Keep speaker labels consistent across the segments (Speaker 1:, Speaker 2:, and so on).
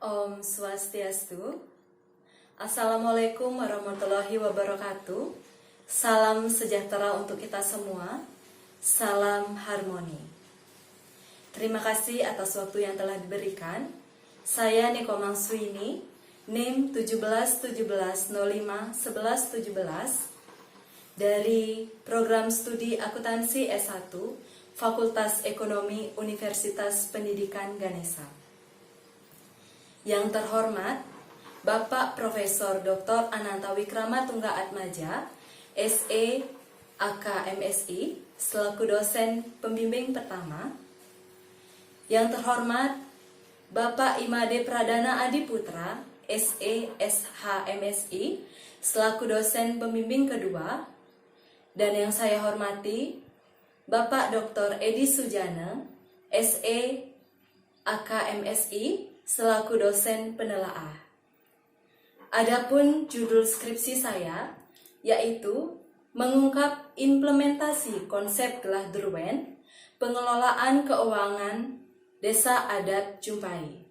Speaker 1: Om Swastiastu. Assalamualaikum warahmatullahi wabarakatuh. Salam sejahtera untuk kita semua. Salam harmoni. Terima kasih atas waktu yang telah diberikan. Saya Niko Mangswini, NIM 1717051117 dari Program Studi Akuntansi S1 Fakultas Ekonomi Universitas Pendidikan Ganesha. Yang terhormat, Bapak Profesor Dr. Ananta Wikramatungga-Atmaja, SE, AK, MSI, selaku dosen pembimbing pertama. Yang terhormat, Bapak Imade Pradana Adiputra, SE, SH, MSI, selaku dosen pembimbing kedua. Dan yang saya hormati, Bapak Dr. Edi Sujana, SE, AK, MSI, selaku dosen penelaah. Adapun judul skripsi saya yaitu mengungkap implementasi konsep Gelah Drouin, pengelolaan keuangan Desa Adat Jumpai.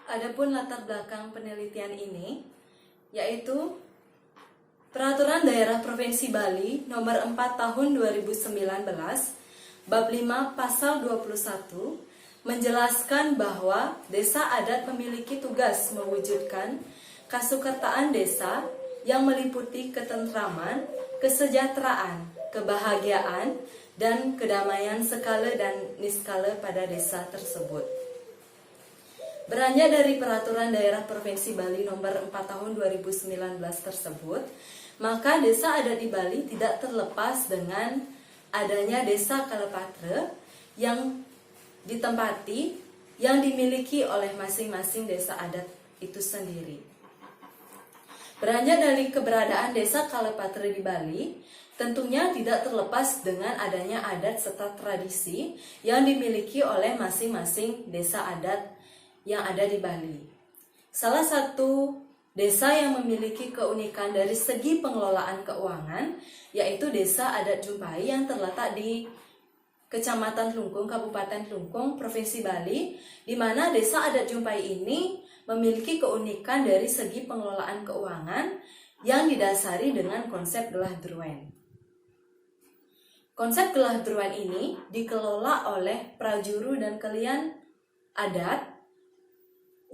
Speaker 1: Adapun latar belakang penelitian ini yaitu Peraturan Daerah Provinsi Bali Nomor 4 Tahun 2019 Bab 5 Pasal 21 menjelaskan bahwa desa adat memiliki tugas mewujudkan kasukertaan desa yang meliputi ketentraman, kesejahteraan, kebahagiaan, dan kedamaian skala dan niskala pada desa tersebut. Beranjak dari Peraturan Daerah Provinsi Bali Nomor 4 Tahun 2019 tersebut, maka desa adat di Bali tidak terlepas dengan adanya desa Kalepatra yang ditempati yang dimiliki oleh masing-masing desa adat itu sendiri. Beranjak dari keberadaan desa Kalepatra di Bali, tentunya tidak terlepas dengan adanya adat serta tradisi yang dimiliki oleh masing-masing desa adat yang ada di Bali. Salah satu desa yang memiliki keunikan dari segi pengelolaan keuangan yaitu Desa Adat Jumpai yang terletak di Kecamatan Tlungkung, Kabupaten Tlungkung, Provinsi Bali, di mana Desa Adat Jumpai ini memiliki keunikan dari segi pengelolaan keuangan yang didasari dengan konsep Gelah Drouin. Konsep Gelah Drouin ini dikelola oleh prajuru dan kalian adat,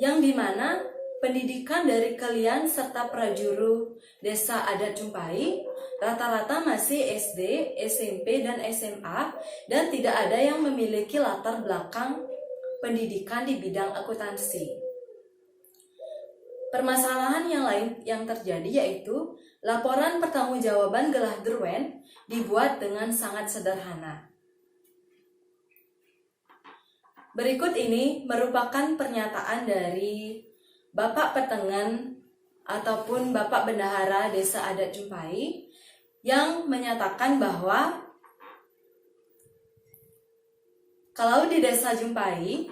Speaker 1: yang dimana pendidikan dari kalian serta prajuru Desa Adat Jumpai rata-rata masih SD, SMP, dan SMA dan tidak ada yang memiliki latar belakang pendidikan di bidang akuntansi. Permasalahan yang lain yang terjadi yaitu laporan pertanggungjawaban Gelah Drouin dibuat dengan sangat sederhana. Berikut ini merupakan pernyataan dari Bapak Petengan ataupun Bapak Bendahara Desa Adat Jumpai yang menyatakan bahwa kalau di Desa Jumpai,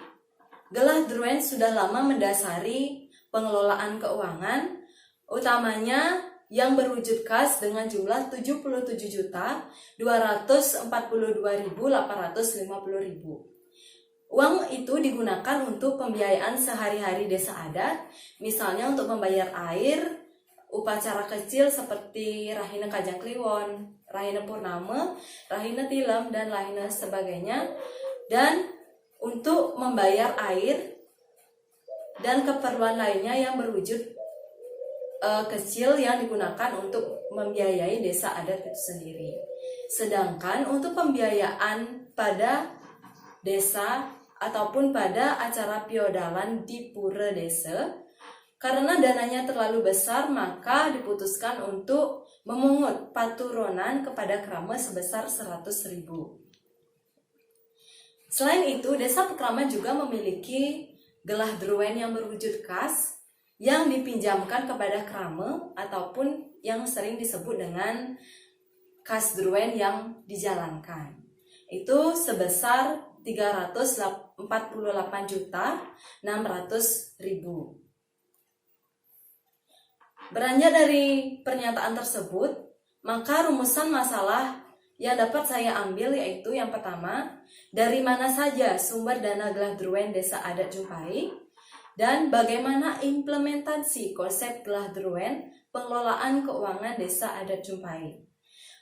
Speaker 1: Gelah Drouin sudah lama mendasari pengelolaan keuangan, utamanya yang berwujud kas dengan jumlah 77.242.850. Uang itu digunakan untuk pembiayaan sehari-hari desa adat, misalnya untuk membayar air, upacara kecil seperti Rahina Kajang Kliwon, Rahina Purnama, Rahina Tilam, dan Rahina sebagainya, dan untuk membayar air dan keperluan lainnya yang berwujud kecil yang digunakan untuk membiayai desa adat itu sendiri. Sedangkan untuk pembiayaan pada desa ataupun pada acara piodalan di pura desa, karena dananya terlalu besar, maka diputuskan untuk memungut paturonan kepada krama sebesar 100.000. Selain itu, Desa Pekraman juga memiliki Gelah Drouin yang berwujud kas yang dipinjamkan kepada krama ataupun yang sering disebut dengan kas Drouin yang dijalankan. Itu sebesar 348.600.000. Beranjak dari pernyataan tersebut, maka rumusan masalah yang dapat saya ambil yaitu yang pertama, dari mana saja sumber dana Gelah Drouin Desa Adat Jumpai, dan bagaimana implementasi konsep Gelah Drouin pengelolaan keuangan desa adat Jumpai.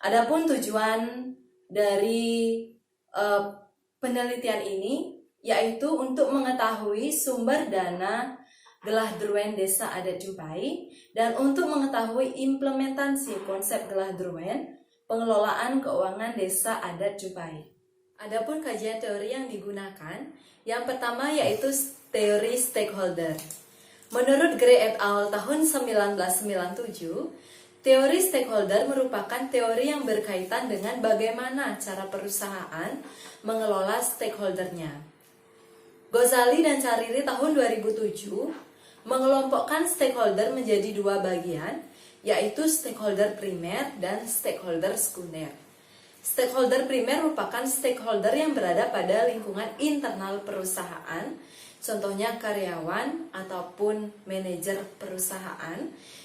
Speaker 1: Adapun tujuan dari penelitian ini yaitu untuk mengetahui sumber dana Gelah Drouin desa adat Jumpai dan untuk mengetahui implementasi konsep Gelah Drouin pengelolaan keuangan desa adat Jumpai. Adapun kajian teori yang digunakan, yang pertama yaitu teori stakeholder. Menurut Gray et al. Tahun 1997, teori stakeholder merupakan teori yang berkaitan dengan bagaimana cara perusahaan mengelola stakeholdernya. Ghazali dan Cariri tahun 2007 mengelompokkan stakeholder menjadi dua bagian, yaitu stakeholder primer dan stakeholder sekunder. Stakeholder primer merupakan stakeholder yang berada pada lingkungan internal perusahaan, contohnya karyawan ataupun manajer perusahaan.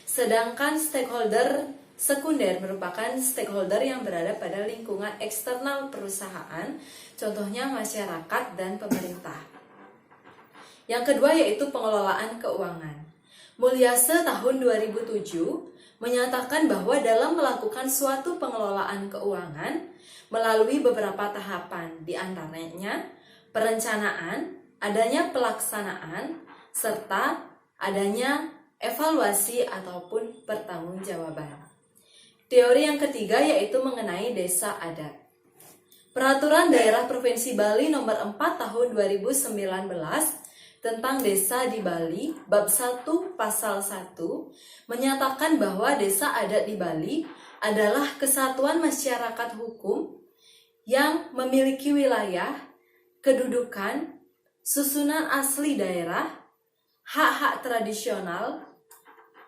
Speaker 1: Sedangkan stakeholder sekunder merupakan stakeholder yang berada pada lingkungan eksternal perusahaan, contohnya masyarakat dan pemerintah. Yang kedua yaitu pengelolaan keuangan. Mulyase tahun 2007 menyatakan bahwa dalam melakukan suatu pengelolaan keuangan melalui beberapa tahapan, di antaranya perencanaan, adanya pelaksanaan, serta adanya evaluasi ataupun pertanggungjawaban. Teori yang ketiga yaitu mengenai desa adat. Peraturan Daerah Provinsi Bali Nomor 4 Tahun 2019 tentang desa di Bali, bab 1 pasal 1, menyatakan bahwa desa adat di Bali adalah kesatuan masyarakat hukum yang memiliki wilayah, kedudukan, susunan asli daerah, hak-hak tradisional,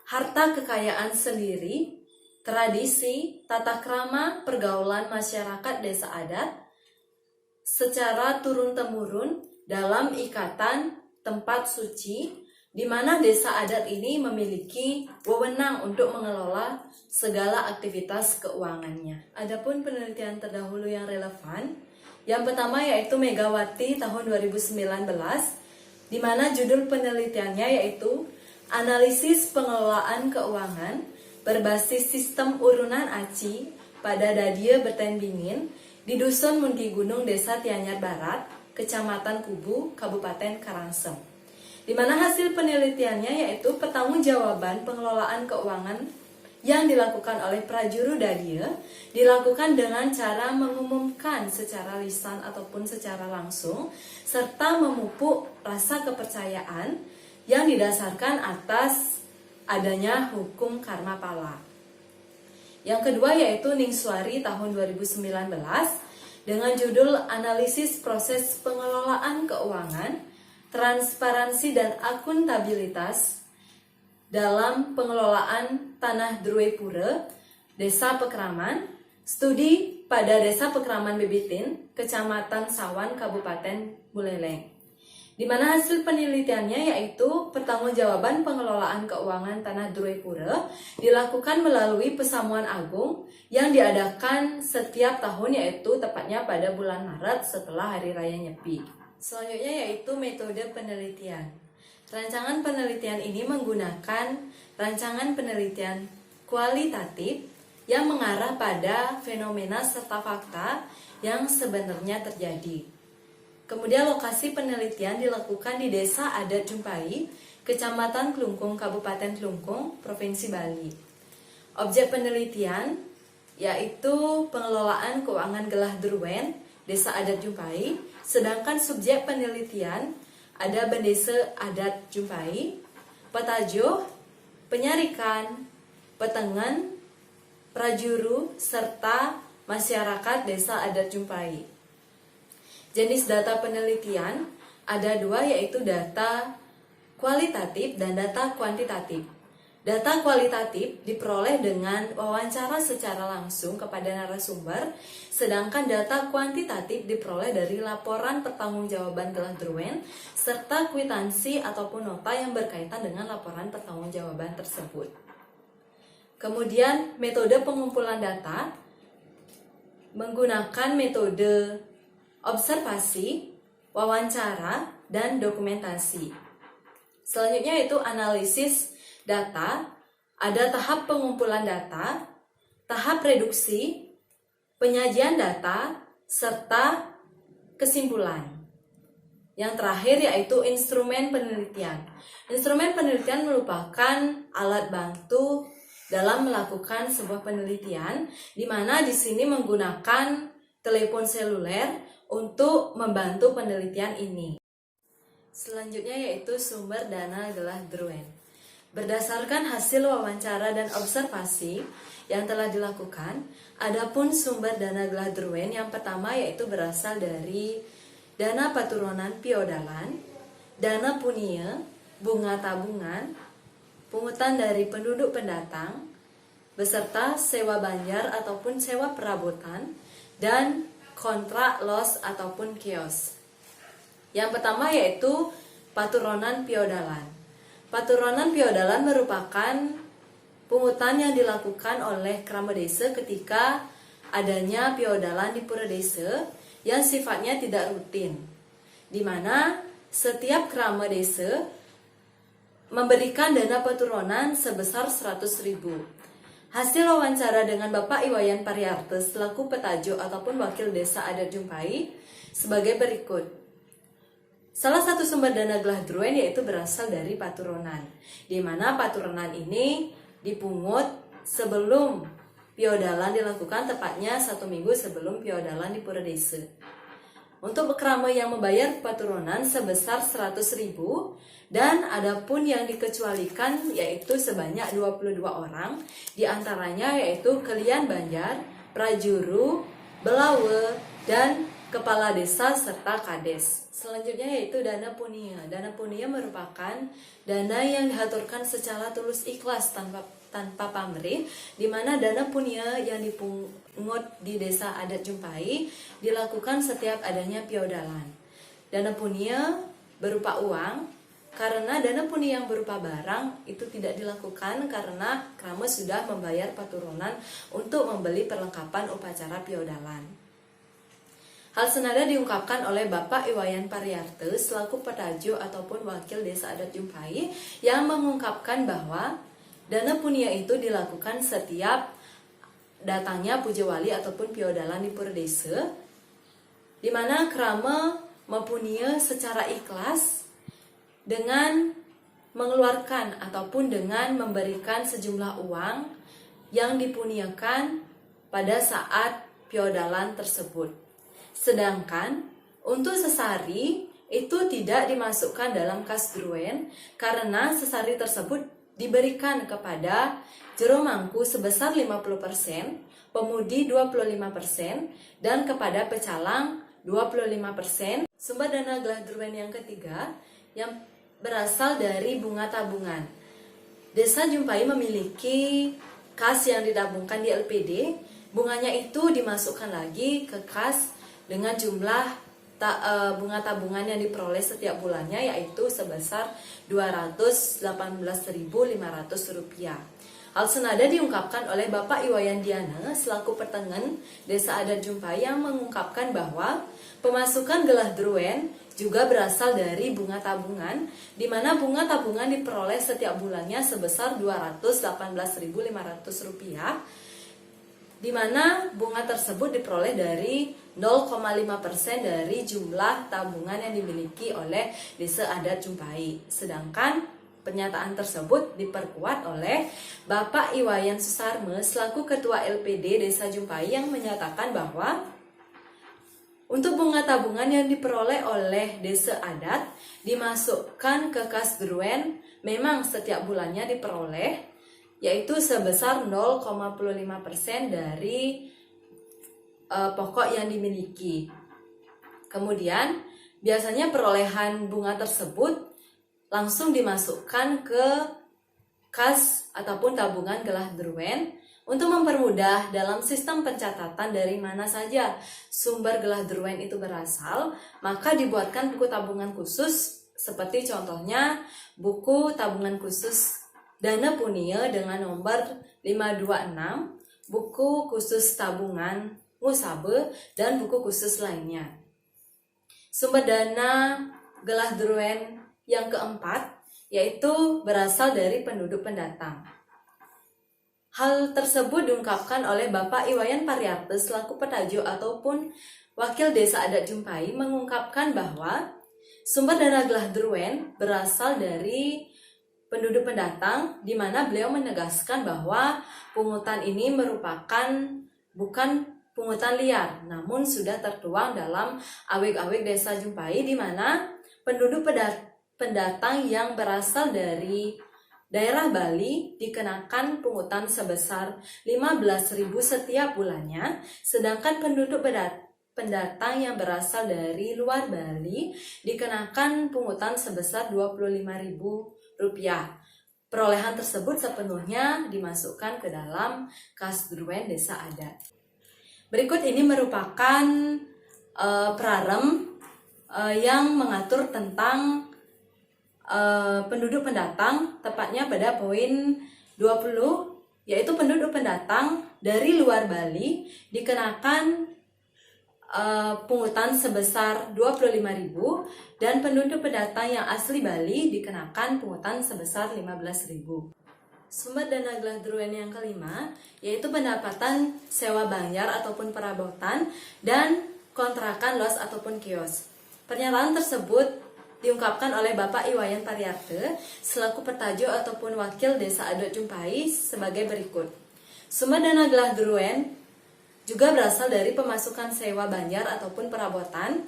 Speaker 1: harta kekayaan sendiri, tradisi, tata krama, pergaulan masyarakat desa adat secara turun-temurun dalam ikatan tempat suci, di mana desa adat ini memiliki wewenang untuk mengelola segala aktivitas keuangannya. Adapun penelitian terdahulu yang relevan, yang pertama yaitu Megawati tahun 2019, di mana judul penelitiannya yaitu Analisis Pengelolaan Keuangan berbasis sistem urunan aci pada Dadie Bertenbingin di Dusun Mundi Gunung, Desa Tianyar Barat, Kecamatan Kubu, Kabupaten Karangsem. Di mana hasil penelitiannya yaitu pertanggungjawaban pengelolaan keuangan yang dilakukan oleh prajuru Dadie dilakukan dengan cara mengumumkan secara lisan ataupun secara langsung serta memupuk rasa kepercayaan yang didasarkan atas adanya hukum karma pala. Yang kedua yaitu Ningswari tahun 2019 dengan judul Analisis Proses Pengelolaan Keuangan, Transparansi dan Akuntabilitas dalam Pengelolaan Tanah Druepure, Desa Pekraman, Studi pada Desa Pekraman Bibitin, Kecamatan Sawan, Kabupaten Buleleng. Di mana hasil penelitiannya yaitu pertanggungjawaban pengelolaan keuangan Tanah Druepure dilakukan melalui Pesamuan Agung yang diadakan setiap tahun yaitu tepatnya pada bulan Maret setelah Hari Raya Nyepi. Selanjutnya yaitu metode penelitian. Rancangan penelitian ini menggunakan rancangan penelitian kualitatif yang mengarah pada fenomena serta fakta yang sebenarnya terjadi. Kemudian lokasi penelitian dilakukan di Desa Adat Jumpai, Kecamatan Klungkung, Kabupaten Klungkung, Provinsi Bali. Objek penelitian yaitu pengelolaan keuangan Gelah Drouin, Desa Adat Jumpai, sedangkan subjek penelitian ada Bendesa Adat Jumpai, Petajo, Penyarikan, Petengan, Prajuru, serta masyarakat Desa Adat Jumpai. Jenis data penelitian ada dua yaitu data kualitatif dan data kuantitatif. Data kualitatif diperoleh dengan wawancara secara langsung kepada narasumber, sedangkan data kuantitatif diperoleh dari laporan pertanggungjawaban Gelah Drouin serta kwitansi ataupun nota yang berkaitan dengan laporan pertanggungjawaban tersebut. Kemudian metode pengumpulan data menggunakan metode observasi, wawancara, dan dokumentasi. Selanjutnya yaitu analisis data. Ada tahap pengumpulan data, tahap reduksi, penyajian data, serta kesimpulan. Yang terakhir yaitu instrumen penelitian. Instrumen penelitian merupakan alat bantu dalam melakukan sebuah penelitian, di mana di sini menggunakan telepon seluler untuk membantu penelitian ini. Selanjutnya yaitu sumber dana Gelah Drouin. Berdasarkan hasil wawancara dan observasi yang telah dilakukan, adapun sumber dana Gelah Drouin yang pertama yaitu berasal dari dana paturonan piodalan, dana punia, bunga tabungan, pungutan dari penduduk pendatang, beserta sewa banjar ataupun sewa perabotan, dan kontrak los ataupun kios. Yang pertama yaitu paturonan piodalan. Paturonan piodalan merupakan pungutan yang dilakukan oleh krama desa ketika adanya piodalan di pura desa yang sifatnya tidak rutin, di mana setiap krama desa memberikan dana paturonan sebesar 100.000. Hasil wawancara dengan Bapak Iwayan Pariarte selaku petajo ataupun wakil desa adat Jumpai sebagai berikut. Salah satu sumber dana Gelah Drouin yaitu berasal dari paturonan, di mana paturonan ini dipungut sebelum piodalan dilakukan, tepatnya 1 minggu sebelum piodalan di pura desa. Untuk krama yang membayar paturonan sebesar 100.000, dan adapun yang dikecualikan yaitu sebanyak 22 orang, diantaranya yaitu Kelian Banjar, Prajuru, Belawe, dan Kepala Desa serta Kades. Selanjutnya yaitu dana punia. Dana punia merupakan dana yang dihaturkan secara tulus ikhlas tanpa pamrih, di mana dana punia yang dipungut di desa adat Jumpai dilakukan setiap adanya piodalan. Dana punia berupa uang, karena dana punia yang berupa barang itu tidak dilakukan karena krama sudah membayar paturonan untuk membeli perlengkapan upacara piodalan. Hal senada diungkapkan oleh Bapak Iwayan Pariarte selaku petajo ataupun wakil desa adat Jumpai, yang mengungkapkan bahwa dana punia itu dilakukan setiap datangnya puja wali ataupun piodalan di pura desa, di mana krama mempunia secara ikhlas dengan mengeluarkan ataupun dengan memberikan sejumlah uang yang dipuniakan pada saat piodalan tersebut. Sedangkan untuk sesari itu tidak dimasukkan dalam kas Drouin karena sesari tersebut diberikan kepada jero mangku sebesar 50%, pemudi 25%, dan kepada pecalang 25%. Sumber dana Gelah Drouin yang ketiga yang berasal dari bunga tabungan. Desa Jumpai memiliki kas yang ditabungkan di LPD. Bunganya itu dimasukkan lagi ke kas dengan jumlah bunga tabungan yang diperoleh setiap bulannya yaitu sebesar Rp218.500. Hal senada diungkapkan oleh Bapak Iwayan Diana selaku petengen desa adat Jumpai, yang mengungkapkan bahwa pemasukan Gelah Drouin juga berasal dari bunga tabungan, di mana bunga tabungan diperoleh setiap bulannya sebesar Rp218.500, di mana bunga tersebut diperoleh dari 0,5% dari jumlah tabungan yang dimiliki oleh desa adat Jumpai. Sedangkan pernyataan tersebut diperkuat oleh Bapak Iwayan Susarme selaku Ketua LPD Desa Jumpai, yang menyatakan bahwa untuk bunga tabungan yang diperoleh oleh desa adat dimasukkan ke kas Drouin memang setiap bulannya diperoleh, yaitu sebesar 0,5% dari pokok yang dimiliki. Kemudian biasanya perolehan bunga tersebut langsung dimasukkan ke kas ataupun tabungan Gelah Drouin. Untuk mempermudah dalam sistem pencatatan dari mana saja sumber Gelah Drouin itu berasal, maka dibuatkan buku tabungan khusus, seperti contohnya buku tabungan khusus dana punia dengan nomor 526, buku khusus tabungan musabe, dan buku khusus lainnya. Sumber dana Gelah Drouin yang keempat yaitu berasal dari penduduk pendatang. Hal tersebut diungkapkan oleh Bapak Iwayan Pariarte selaku Petajo ataupun Wakil Desa Adat Jumpai mengungkapkan bahwa sumber dana Glahdruwen berasal dari penduduk pendatang, di mana beliau menegaskan bahwa pungutan ini merupakan bukan pungutan liar, namun sudah tertuang dalam awik-awik Desa Jumpai, di mana penduduk pendatang yang berasal dari daerah Bali dikenakan pungutan sebesar 15.000 setiap bulannya, sedangkan penduduk pendatang yang berasal dari luar Bali dikenakan pungutan sebesar Rp25.000. Perolehan tersebut sepenuhnya dimasukkan ke dalam Kasdruwen Desa Adat. Berikut ini merupakan prarem yang mengatur tentang penduduk pendatang, tepatnya pada poin 20, yaitu penduduk pendatang dari luar Bali dikenakan pungutan sebesar Rp25.000 dan penduduk pendatang yang asli Bali dikenakan pungutan sebesar Rp15.000. Sumber dana Glahdruwen yang kelima yaitu pendapatan sewa banjar ataupun perabotan dan kontrakan los ataupun kios. Pernyataan tersebut diungkapkan oleh Bapak Iwayan Pariarte selaku Petajo ataupun Wakil Desa Adat Jumpai sebagai berikut. Sumber dana Glahdruwen juga berasal dari pemasukan sewa banjar ataupun perabotan,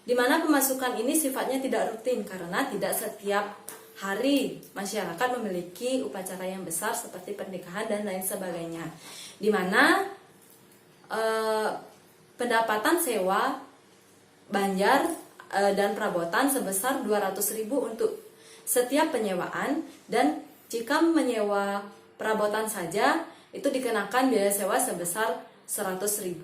Speaker 1: di mana pemasukan ini sifatnya tidak rutin karena tidak setiap hari masyarakat memiliki upacara yang besar seperti pernikahan dan lain sebagainya, di mana pendapatan sewa banjar dan perabotan sebesar Rp200.000 untuk setiap penyewaan, dan jika menyewa perabotan saja itu dikenakan biaya sewa sebesar Rp100.000.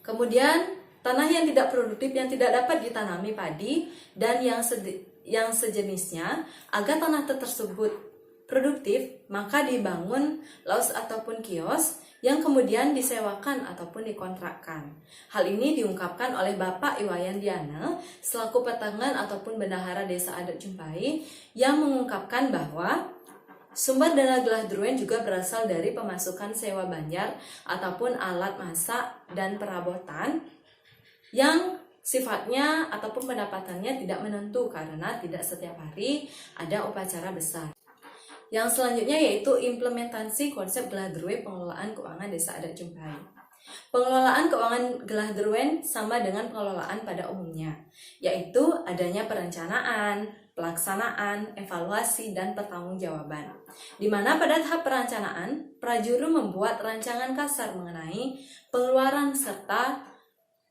Speaker 1: Kemudian tanah yang tidak produktif yang tidak dapat ditanami padi dan yang sejenisnya, agar tanah tersebut produktif maka dibangun laus ataupun kios yang kemudian disewakan ataupun dikontrakkan. Hal ini diungkapkan oleh Bapak Iwayan Diana selaku Petangan ataupun Bendahara Desa Adat Jumpai yang mengungkapkan bahwa sumber dana Glahdruwen juga berasal dari pemasukan sewa banjar ataupun alat masak dan perabotan yang sifatnya ataupun pendapatannya tidak menentu karena tidak setiap hari ada upacara besar. Yang selanjutnya yaitu implementasi konsep Glahdruwen pengelolaan keuangan Desa Adat Jumpai. Pengelolaan keuangan Glahdruwen sama dengan pengelolaan pada umumnya, yaitu adanya perencanaan, pelaksanaan, evaluasi, dan pertanggungjawaban. Di mana pada tahap perencanaan, prajuru membuat rancangan kasar mengenai pengeluaran serta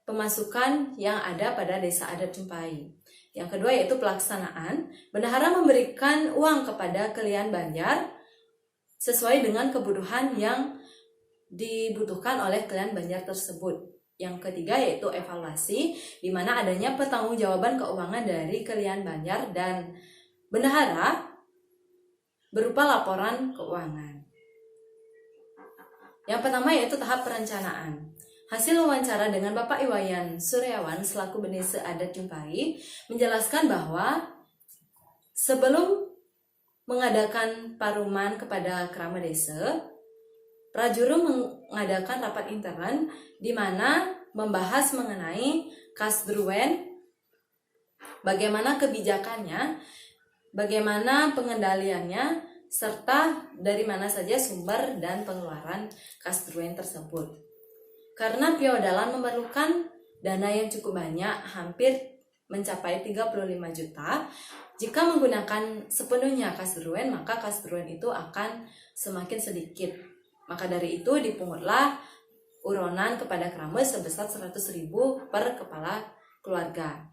Speaker 1: pemasukan yang ada pada Desa Adat Jumpai. Yang kedua yaitu pelaksanaan, bendahara memberikan uang kepada kalian banjar sesuai dengan kebutuhan yang dibutuhkan oleh kalian banjar tersebut. Yang ketiga yaitu evaluasi, di mana adanya pertanggungjawaban keuangan dari kalian banjar dan bendahara berupa laporan keuangan. Yang pertama yaitu tahap perencanaan. Hasil wawancara dengan Bapak Iwayan Suryawan selaku Bendesa Adat Jumpai menjelaskan bahwa sebelum mengadakan paruman kepada kerama desa, prajuru mengadakan rapat intern di mana membahas mengenai Kasdruwen, bagaimana kebijakannya, bagaimana pengendaliannya, serta dari mana saja sumber dan pengeluaran Kasdruwen tersebut. Karena feodalan memerlukan dana yang cukup banyak, hampir mencapai 35 juta, jika menggunakan sepenuhnya Kasdruwen, maka Kasdruwen itu akan semakin sedikit. Maka dari itu dipungutlah uronan kepada kerama sebesar 100.000 per kepala keluarga.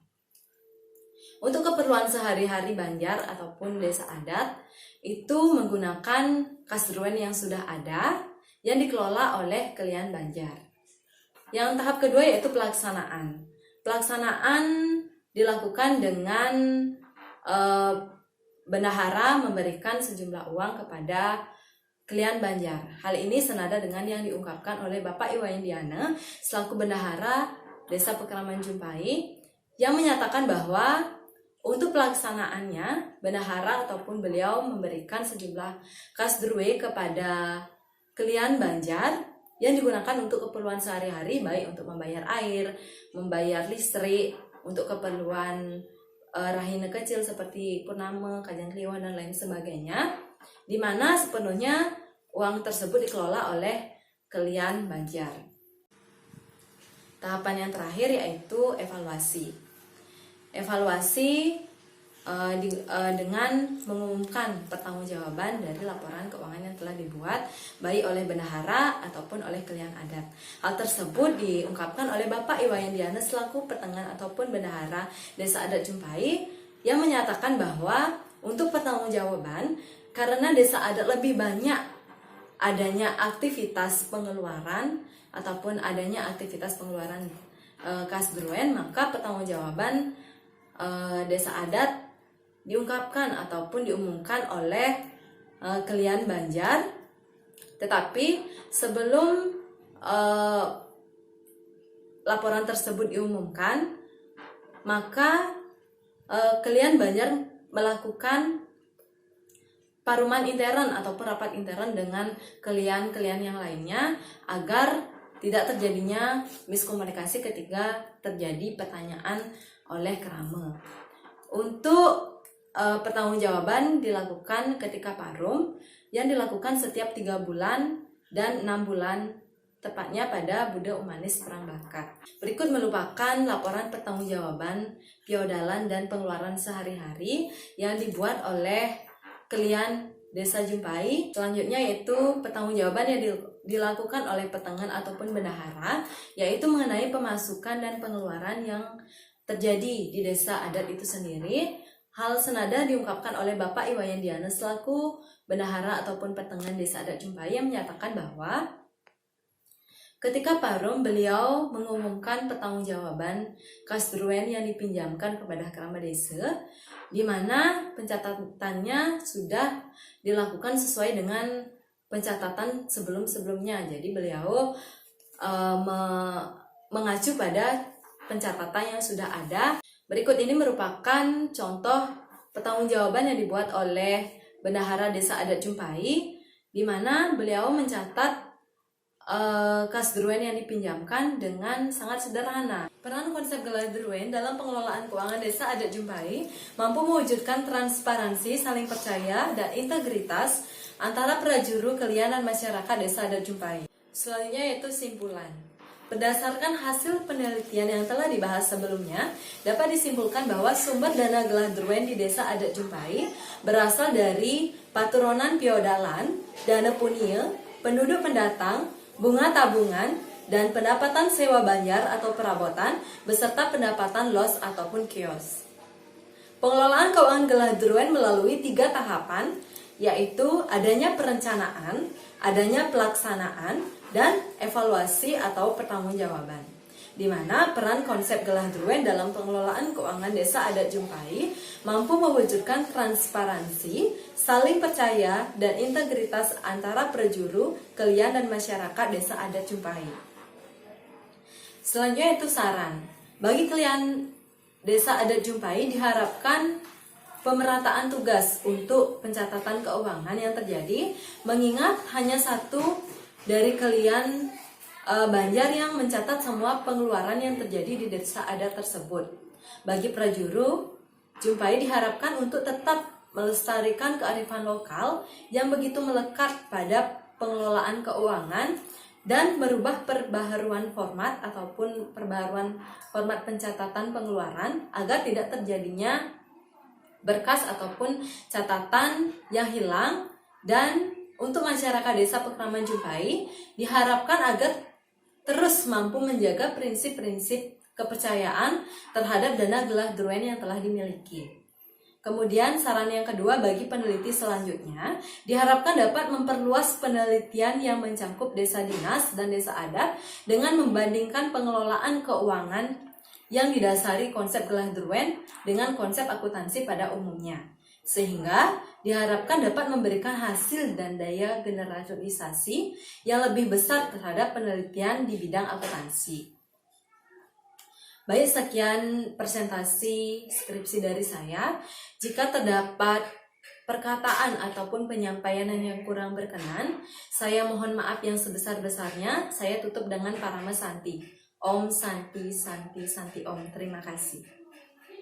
Speaker 1: Untuk keperluan sehari-hari banjar ataupun desa adat, itu menggunakan Kasdruwen yang sudah ada, yang dikelola oleh kalian banjar. Yang tahap kedua yaitu pelaksanaan. Pelaksanaan dilakukan dengan bendahara memberikan sejumlah uang kepada kalian banjar. Hal ini senada dengan yang diungkapkan oleh Bapak Iwayan Diana selaku bendahara Desa Pekraman Jumpai yang menyatakan bahwa Untuk pelaksanaannya, bendahara ataupun beliau memberikan sejumlah kasdrue kepada kalian Banjar yang digunakan untuk keperluan sehari-hari, baik untuk membayar air, membayar listrik, untuk keperluan rahina kecil seperti purnama, kajang kliwon, dan lain sebagainya, di mana sepenuhnya uang tersebut dikelola oleh kalian Banjar. Tahapan yang terakhir yaitu evaluasi. Evaluasi dengan mengumumkan pertanggungjawaban dari laporan keuangan yang telah dibuat baik oleh bendahara ataupun oleh kalian adat. Hal tersebut diungkapkan oleh Bapak Iwayandiana selaku pertengahan ataupun bendahara Desa Adat Jumpai yang menyatakan bahwa untuk pertanggungjawaban karena desa adat lebih banyak adanya aktivitas pengeluaran ataupun adanya aktivitas pengeluaran kasdruen, maka pertanggungjawaban desa adat diungkapkan ataupun diumumkan oleh kalian Banjar. Tetapi sebelum laporan tersebut diumumkan, maka kalian Banjar melakukan paruman intern ataupun rapat intern dengan kalian yang lainnya agar tidak terjadinya miskomunikasi ketika terjadi pertanyaan oleh kerama. Untuk pertanggungjawaban dilakukan ketika parum yang dilakukan setiap 3 bulan dan 6 bulan, tepatnya pada Buda Umanis Perang Bakat. Berikut merupakan laporan pertanggungjawaban piodalan dan pengeluaran sehari-hari yang dibuat oleh kalian Desa Jumpai. Selanjutnya yaitu pertanggungjawaban yang dilakukan oleh petengan ataupun bendahara, yaitu mengenai pemasukan dan pengeluaran yang terjadi di desa adat itu sendiri. Hal senada diungkapkan oleh Bapak Iwayandiana selaku bendahara ataupun petengan Desa Adat Jumpai yang menyatakan bahwa ketika parum beliau mengumumkan pertanggungjawaban kasdruen yang dipinjamkan kepada kerama desa, di mana pencatatannya sudah dilakukan sesuai dengan pencatatan sebelum-sebelumnya. Jadi beliau mengacu pada pencatatan yang sudah ada. Berikut ini merupakan contoh pertanggungjawaban yang dibuat oleh bendahara Desa Adat Jumpai, di mana beliau mencatat kasdruen yang dipinjamkan dengan sangat sederhana. Peran konsep kasdruen dalam pengelolaan keuangan Desa Adat Jumpai mampu mewujudkan transparansi, saling percaya, dan integritas antara prajuru, kalian, dan masyarakat Desa Adat Jumpai. Selanjutnya yaitu simpulan. Berdasarkan hasil penelitian yang telah dibahas sebelumnya, dapat disimpulkan bahwa sumber dana kasdruen di Desa Adat Jumpai berasal dari paturonan piodalan, dana punia, penduduk pendatang, bunga tabungan, dan pendapatan sewa banjar atau perabotan, beserta pendapatan los ataupun kios. Pengelolaan keuangan kasdruen melalui 3 tahapan, yaitu adanya perencanaan, adanya pelaksanaan, dan evaluasi atau pertanggungjawaban, di mana peran konsep kasdruen dalam pengelolaan keuangan Desa Adat Jumpai mampu mewujudkan transparansi, saling percaya, dan integritas antara prajuru, kalian, dan masyarakat Desa Adat Jumpai. Selanjutnya itu saran. Bagi kalian Desa Adat Jumpai diharapkan pemerataan tugas untuk pencatatan keuangan yang terjadi, mengingat hanya satu dari kalian Banjar yang mencatat semua pengeluaran yang terjadi di desa adat tersebut. Bagi prajuru Jumpai diharapkan untuk tetap melestarikan kearifan lokal yang begitu melekat pada pengelolaan keuangan dan merubah perbaharuan format ataupun perbaharuan format pencatatan pengeluaran agar tidak terjadinya berkas ataupun catatan yang hilang. Dan untuk masyarakat Desa Pekraman Jumpai diharapkan agar terus mampu menjaga prinsip-prinsip kepercayaan terhadap dana kasdruen yang telah dimiliki. Kemudian saran yang kedua bagi peneliti selanjutnya diharapkan dapat memperluas penelitian yang mencakup desa dinas dan desa adat dengan membandingkan pengelolaan keuangan yang didasari konsep kasdruen dengan konsep akuntansi pada umumnya, sehingga diharapkan dapat memberikan hasil dan daya generalisasi yang lebih besar terhadap penelitian di bidang akuntansi. Baik, sekian presentasi skripsi dari saya. Jika terdapat perkataan ataupun penyampaian yang kurang berkenan, saya mohon maaf yang sebesar-besarnya. Saya tutup dengan Parama Santi. Om Santi Santi Santi Om. Terima kasih.